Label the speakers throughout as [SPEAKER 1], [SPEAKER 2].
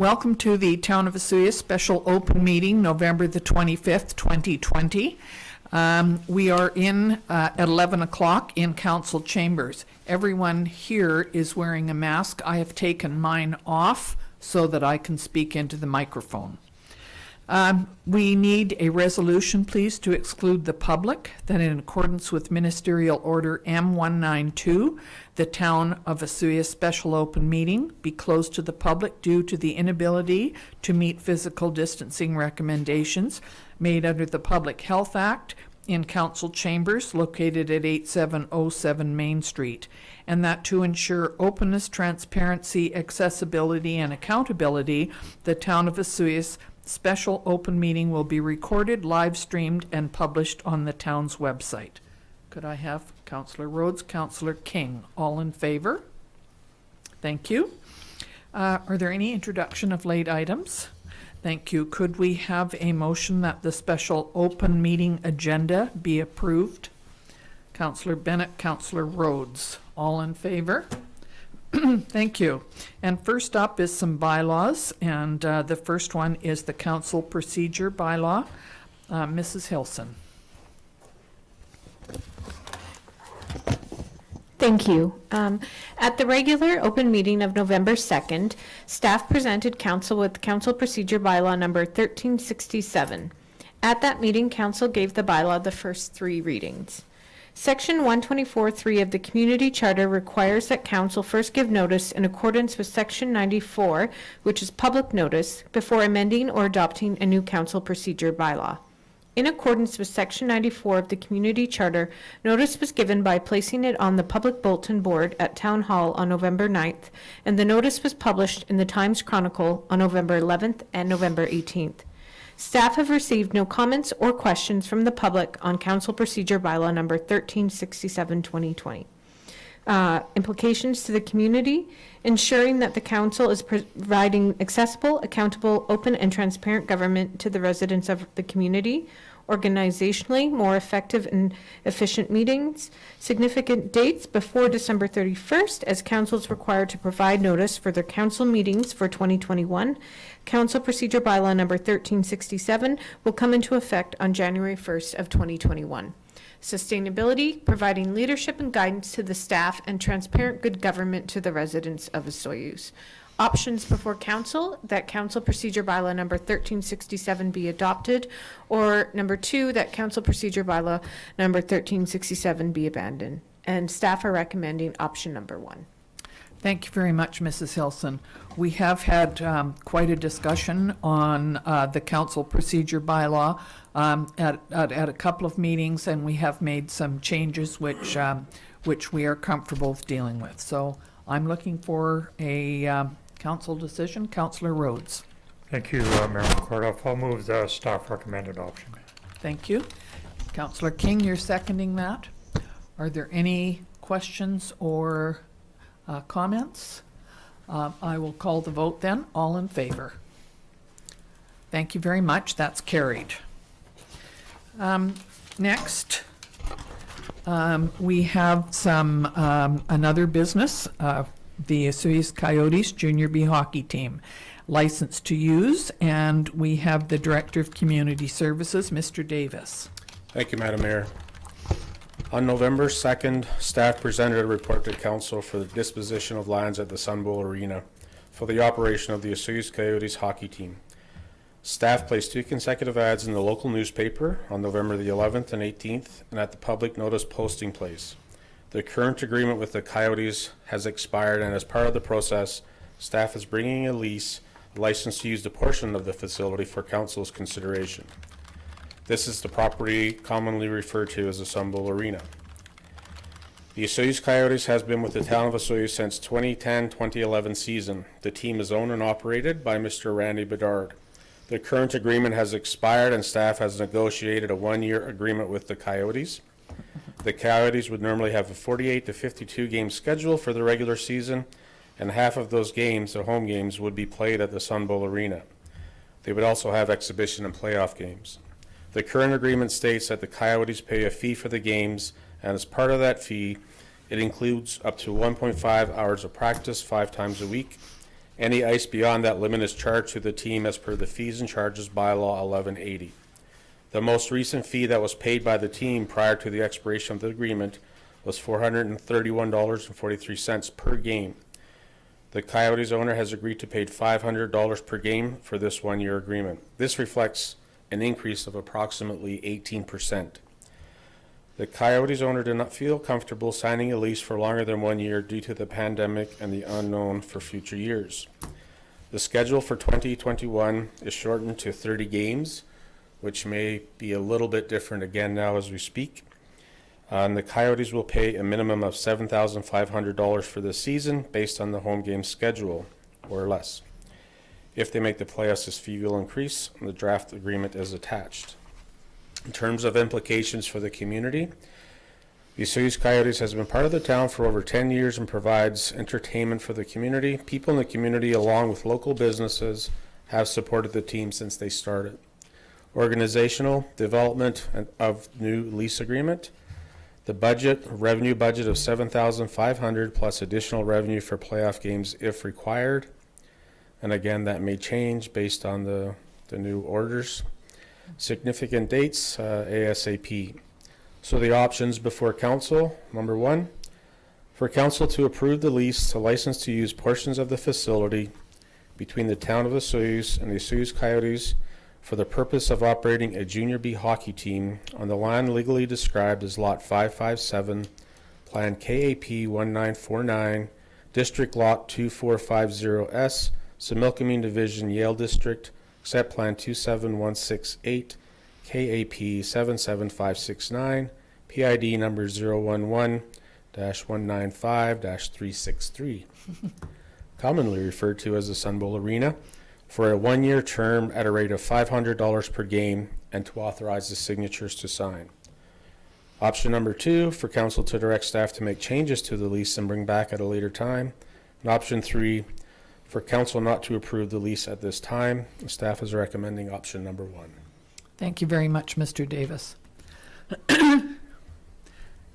[SPEAKER 1] Welcome to the Town of Osoyoos special open meeting, November the 25th, 2020. We are in at 11 o'clock in council chambers. Everyone here is wearing a mask. I have taken mine off so that I can speak into the microphone. We need a resolution, please, to exclude the public, that in accordance with Ministerial Order M192, the Town of Osoyoos special open meeting be closed to the public due to the inability to meet physical distancing recommendations made under the Public Health Act in council chambers located at 8707 Main Street, and that to ensure openness, transparency, accessibility, and accountability, the Town of Osoyoos special open meeting will be recorded, live streamed, and published on the town's website. Could I have Councillor Rhodes, Councillor King, all in favor? Thank you. Are there any introduction of late items? Thank you. Could we have a motion that the special open meeting agenda be approved? Councillor Bennett, Councillor Rhodes, all in favor? Thank you. And first up is some bylaws, and the first one is the council procedure bylaw. Mrs. Hilson.
[SPEAKER 2] Thank you. At the regular open meeting of November 2nd, staff presented council with council procedure bylaw number 1367. At that meeting, council gave the bylaw the first 3 readings. Section 124.3 of the Community Charter requires that council first give notice in accordance with Section 94, which is public notice, before amending or adopting a new council procedure bylaw. In accordance with Section 94 of the Community Charter, notice was given by placing it on the public bulletin board at Town Hall on November 9th, and the notice was published in the Times Chronicle on November 11th and November 18th. Staff have received no comments or questions from the public on Council Procedure Bylaw number 1367-2020. Implications to the community: ensuring that the council is providing accessible, accountable, open, and transparent government to the residents of the community. Organizationally, more effective and efficient meetings. Significant dates before December 31st, as council is required to provide notice for their council meetings for 2021. Council Procedure Bylaw number 1367 will come into effect on January 1st of 2021. Sustainability, providing leadership and guidance to the staff and transparent good government to the residents of Osoyoos. Options before council: that council procedure bylaw number 1367 be adopted, or number 2, that council procedure bylaw number 1367 be abandoned. And staff are recommending option number 1.
[SPEAKER 1] Thank you very much, Mrs. Hilson. We have had quite a discussion on the council procedure bylaw at a couple of meetings, and we have made some changes which we are comfortable with dealing with. So I'm looking for a council decision. Councillor Rhodes.
[SPEAKER 3] Thank you, Mayor McCordoff. I'll move the staff recommended option.
[SPEAKER 1] Thank you. Councillor King, you're seconding that. Are there any questions or comments? I will call the vote then. All in favor? Thank you very much. That's carried. Next, we have some another business. The Osoyoos Coyotes Junior B hockey team, license to use, and we have the Director of Community Services, Mr. Davis.
[SPEAKER 4] Thank you, Madam Mayor. On November 2nd, staff presented a report to council for the disposition of lands at the Sun Bowl Arena for the operation of the Osoyoos Coyotes hockey team. Staff placed 2 consecutive ads in the local newspaper on November the 11th and 18th and at the public notice posting place. The current agreement with the Coyotes has expired, and as part of the process, staff is bringing a license to use the portion of the facility for council's consideration. This is the property commonly referred to as the Sun Bowl Arena. The Osoyoos Coyotes has been with the town of Osoyoos since 2010-2011 season. The team is owned and operated by Mr. Randy Bedard. The current agreement has expired, and staff has negotiated a 1-year agreement with the Coyotes. The Coyotes would normally have a 48 to 52 game schedule for the regular season, and half of those games, the home games, would be played at the Sun Bowl Arena. They would also have exhibition and playoff games. The current agreement states that the Coyotes pay a fee for the games, and as part of that fee, it includes up to 1.5 hours of practice 5 times a week Any ice beyond that limit is charged to the team as per the fees and charges bylaw 1180. The most recent fee that was paid by the team prior to the expiration of the agreement was $431.43 per game. The Coyotes owner has agreed to pay $500 per game for this one-year agreement. This reflects an increase of approximately 18%. The Coyotes owner did not feel comfortable signing a lease for longer than 1 year due to the pandemic and the unknown for future years. The schedule for 2021 is shortened to 30 games, which may be a little bit different again now as we speak. And the Coyotes will pay a minimum of $7,500 for this season based on the home game schedule, or less. If they make the playoffs, this fee will increase, and the draft agreement is attached. In terms of implications for the community, the Osoyoos Coyotes has been part of the town for over 10 years and provides entertainment for the community. People in the community, along with local businesses, have supported the team since they started. Organizational development of new lease agreement. The revenue budget of $7,500 plus additional revenue for playoff games if required. And again, that may change based on the new orders. Significant dates, ASAP. So the options before council, number one, for council to approve the lease to license to use portions of the facility between the town of Osoyoos and the Osoyoos Coyotes for the purpose of operating a junior B hockey team on the land legally described as Lot 557, Plan KAP 1949, District Lot 2450S, Similkameen Division, Yale District, Set Plan 27168, KAP 77569, PID number 011-195-363, commonly referred to as the Sun Bowl Arena, for a 1 year term at a rate of $500 per game, and to authorize the signatures to sign. Option number two, for council to direct staff to make changes to the lease and bring back at a later time. And option three, for council not to approve the lease at this time. The staff is recommending option number one.
[SPEAKER 1] Thank you very much, Mr. Davis.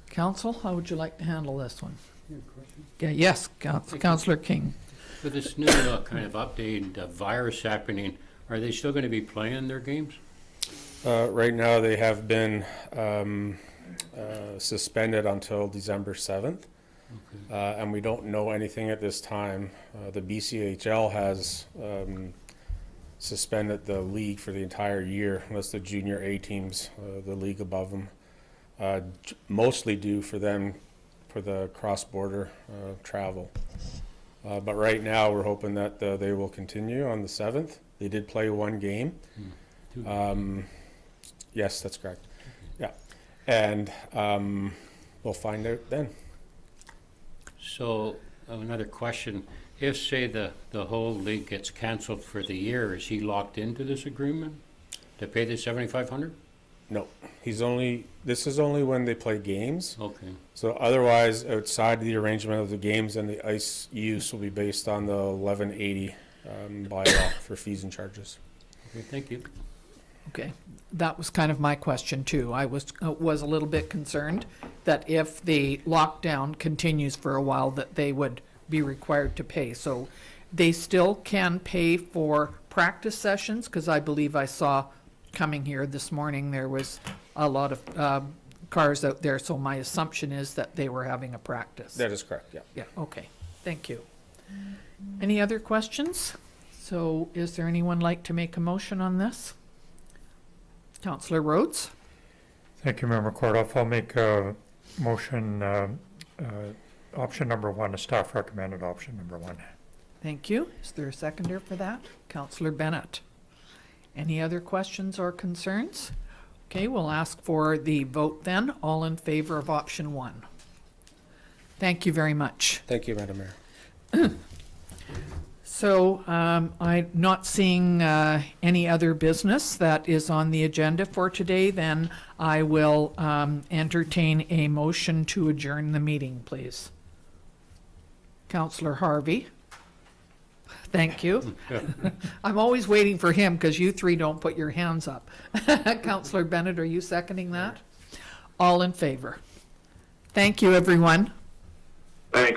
[SPEAKER 1] Council, how would you like to handle this one? Yeah, yes, Councillor King.
[SPEAKER 5] With this new kind of updated virus happening, are they still going to be playing their games?
[SPEAKER 4] Right now they have been suspended until December 7th. Okay. And we don't know anything at this time. The BCHL has suspended the league for the entire year, unless the junior A teams, the league above them, mostly due for them for the cross-border travel. But right now we're hoping that they will continue on the 7th. They did play one game. Yes, that's correct. Yeah, and we'll find out then.
[SPEAKER 5] So another question, if say the whole league gets canceled for the year, is he locked into this agreement to pay the $7,500?
[SPEAKER 4] No, this is only when they play games.
[SPEAKER 5] Okay.
[SPEAKER 4] So otherwise, outside the arrangement of the games, and the ice use will be based on the 1180 bylaw for fees and charges.
[SPEAKER 5] Okay, thank you.
[SPEAKER 1] Okay, that was kind of my question too. I was a little bit concerned that if the lockdown continues for a while, that they would be required to pay. So they still can pay for practice sessions, because I believe I saw coming here this morning there was a lot of cars out there. So my assumption is that they were having a practice.
[SPEAKER 4] That is correct, yeah.
[SPEAKER 1] Yeah, okay, thank you. Any other questions? So is there anyone like to make a motion on this? Councillor Rhodes?
[SPEAKER 3] Thank you, Member Kordoff. I'll make a motion, option number one, a staff recommended option number one.
[SPEAKER 1] Thank you. Is there a seconder for that? Councillor Bennett. Any other questions or concerns? Okay, we'll ask for the vote then. All in favor of option one. Thank you very much.
[SPEAKER 4] Thank you, Madam Mayor.
[SPEAKER 1] So I'm not seeing any other business that is on the agenda for today. Then I will entertain a motion to adjourn the meeting, please. Councillor Harvey. Thank you. I'm always waiting for him because you three don't put your hands up. Councillor Bennett, are you seconding that? All in favor? Thank you, everyone.
[SPEAKER 6] Thanks.